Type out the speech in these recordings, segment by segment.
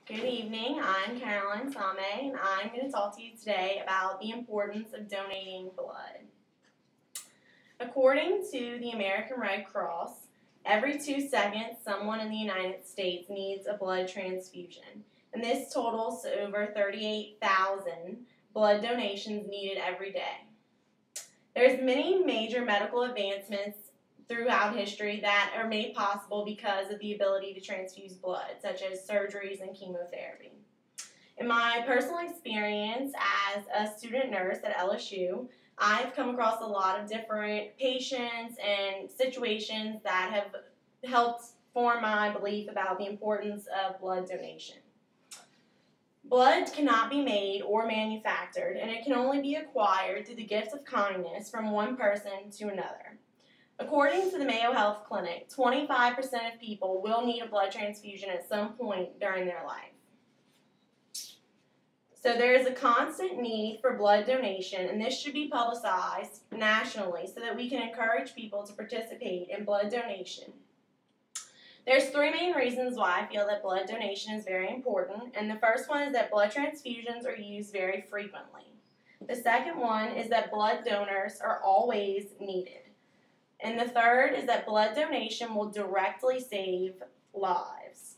Good evening, I'm Caroline Same, and I'm going to talk to you today about the importance of donating blood. According to the American Red Cross, every 2 seconds someone in the United States needs a blood transfusion, and this totals to over 38,000 blood donations needed every day. There's many major medical advancements throughout history that are made possible because of the ability to transfuse blood, such as surgeries and chemotherapy. In my personal experience as a student nurse at LSU, I've come across a lot of different patients and situations that have helped form my belief about the importance of blood donation. Blood cannot be made or manufactured, and it can only be acquired through the gift of kindness from one person to another. According to the Mayo Health Clinic, 25% of people will need a blood transfusion at some point during their life. So there is a constant need for blood donation, and this should be publicized nationally so that we can encourage people to participate in blood donation. There's 3 main reasons why I feel that blood donation is very important, and the first one is that blood transfusions are used very frequently. The second one is that blood donors are always needed. And the third is that blood donation will directly save lives.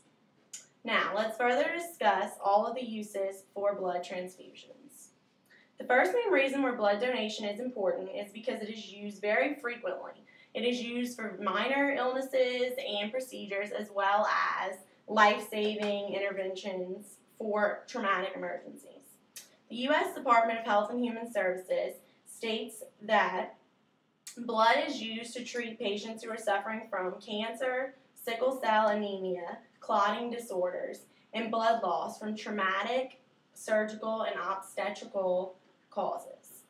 Now, let's further discuss all of the uses for blood transfusions. The first main reason where blood donation is important is because it is used very frequently. It is used for minor illnesses and procedures as well as life-saving interventions for traumatic emergencies. The U.S. Department of Health and Human Services states that blood is used to treat patients who are suffering from cancer, sickle cell anemia, clotting disorders, and blood loss from traumatic, surgical, and obstetrical causes.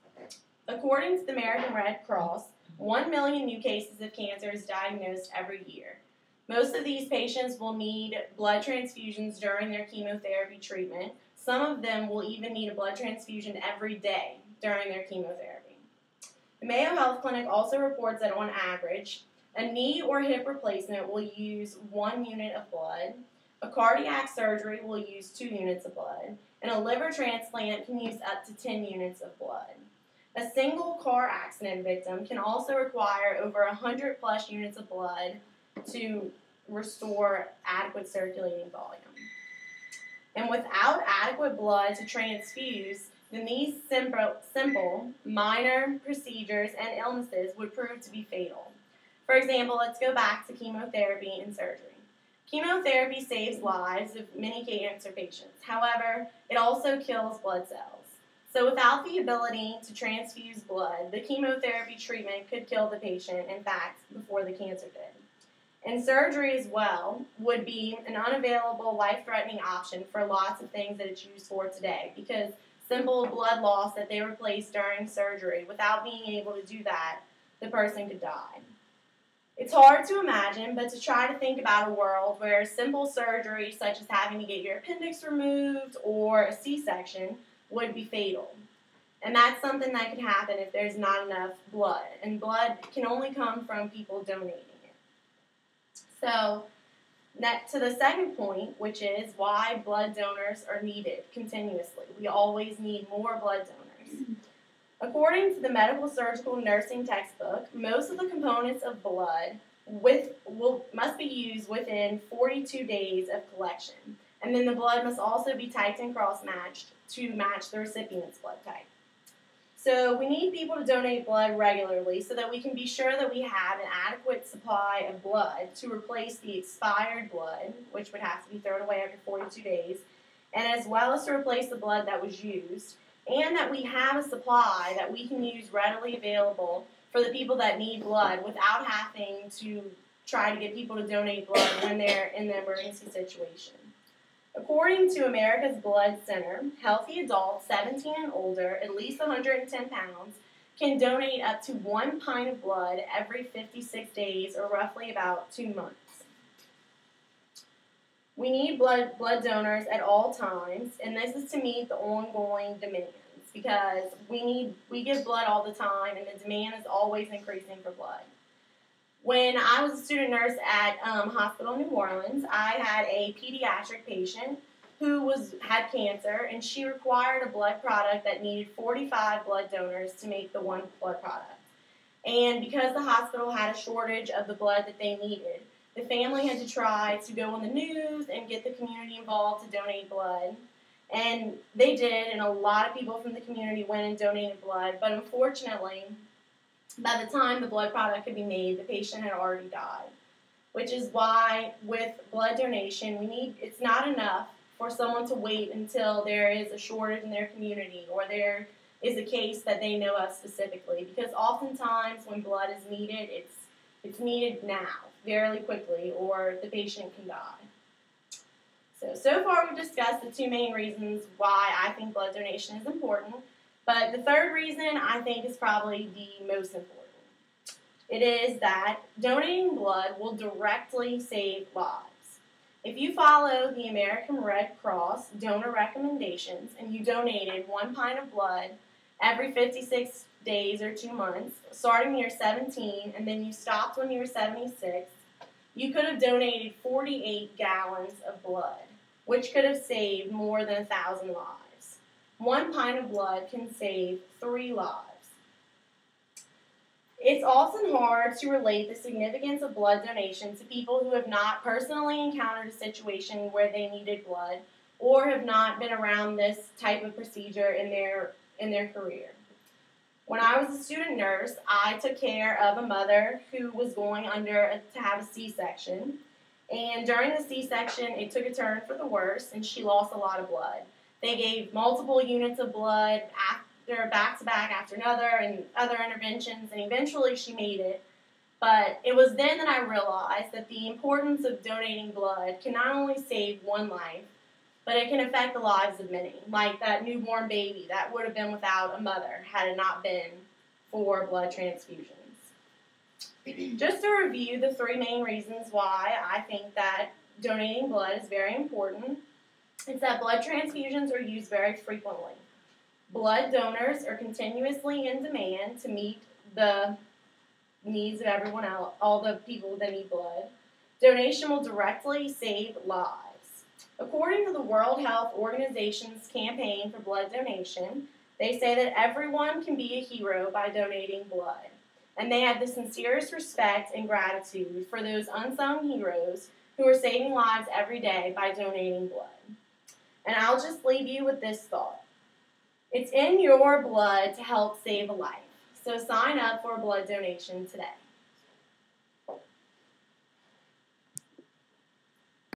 According to the American Red Cross, 1 million new cases of cancer is diagnosed every year. Most of these patients will need blood transfusions during their chemotherapy treatment. Some of them will even need a blood transfusion every day during their chemotherapy. The Mayo Health Clinic also reports that on average, a knee or hip replacement will use 1 unit of blood, a cardiac surgery will use 2 units of blood, and a liver transplant can use up to 10 units of blood. A single car accident victim can also require over 100 plus units of blood to restore adequate circulating volume. And without adequate blood to transfuse, then these simple, minor procedures and illnesses would prove to be fatal. For example, let's go back to chemotherapy and surgery. Chemotherapy saves lives of many cancer patients. However, it also kills blood cells. So without the ability to transfuse blood, the chemotherapy treatment could kill the patient, in fact, before the cancer did. And surgery as well would be an unavailable, life-threatening option for lots of things that it's used for today because simple blood loss that they replace during surgery, without being able to do that, the person could die. It's hard to imagine, but to try to think about a world where simple surgery, such as having to get your appendix removed or a C-section, would be fatal. And that's something that could happen if there's not enough blood. And blood can only come from people donating it. So, to the second point, which is why blood donors are needed continuously. We always need more blood donors. According to the Medical Surgical Nursing textbook, most of the components of blood must be used within 42 days of collection. And then the blood must also be typed and cross-matched to match the recipient's blood type. So we need people to donate blood regularly so that we can be sure that we have an adequate supply of blood to replace the expired blood, which would have to be thrown away after 42 days, and as well as to replace the blood that was used, and that we have a supply that we can use readily available for the people that need blood without having to try to get people to donate blood when they're in the emergency situation. According to America's Blood Center, healthy adults 17 and older, at least 110 pounds, can donate up to 1 pint of blood every 56 days, or roughly about 2 months. We need blood donors at all times, and this is to meet the ongoing demands because we give blood all the time, and the demand is always increasing for blood. When I was a student nurse at Hospital New Orleans, I had a pediatric patient who had cancer, and she required a blood product that needed 45 blood donors to make the one blood product. And because the hospital had a shortage of the blood that they needed, the family had to try to go on the news and get the community involved to donate blood. And they did, and a lot of people from the community went and donated blood. But unfortunately, by the time the blood product could be made, the patient had already died. Which is why with blood donation, it's not enough for someone to wait until there is a shortage in their community or there is a case that they know of specifically. Because oftentimes when blood is needed, it's needed now, very quickly, or the patient can die. So far we've discussed the two main reasons why I think blood donation is important. But the third reason I think is probably the most important. It is that donating blood will directly save lives. If you follow the American Red Cross donor recommendations and you donated 1 pint of blood every 56 days or 2 months, starting when you're 17 and then you stopped when you were 76, you could have donated 48 gallons of blood, which could have saved more than 1,000 lives. 1 pint of blood can save 3 lives. It's often hard to relate the significance of blood donation to people who have not personally encountered a situation where they needed blood or have not been around this type of procedure in their career. When I was a student nurse, I took care of a mother who was going to have a C-section. And during the C-section, it took a turn for the worse, and she lost a lot of blood. They gave multiple units of blood back-to-back after another, and other interventions, and eventually she made it. But it was then that I realized that the importance of donating blood can not only save one life, but it can affect the lives of many, like that newborn baby that would have been without a mother had it not been for blood transfusions. Just to review the 3 main reasons why I think that donating blood is very important, it's that blood transfusions are used very frequently. Blood donors are continuously in demand to meet the needs of everyone else, all the people that need blood. Donation will directly save lives. According to the World Health Organization's campaign for blood donation, they say that everyone can be a hero by donating blood. And they have the sincerest respect and gratitude for those unsung heroes who are saving lives every day by donating blood. And I'll just leave you with this thought. It's in your blood to help save a life. So sign up for a blood donation today.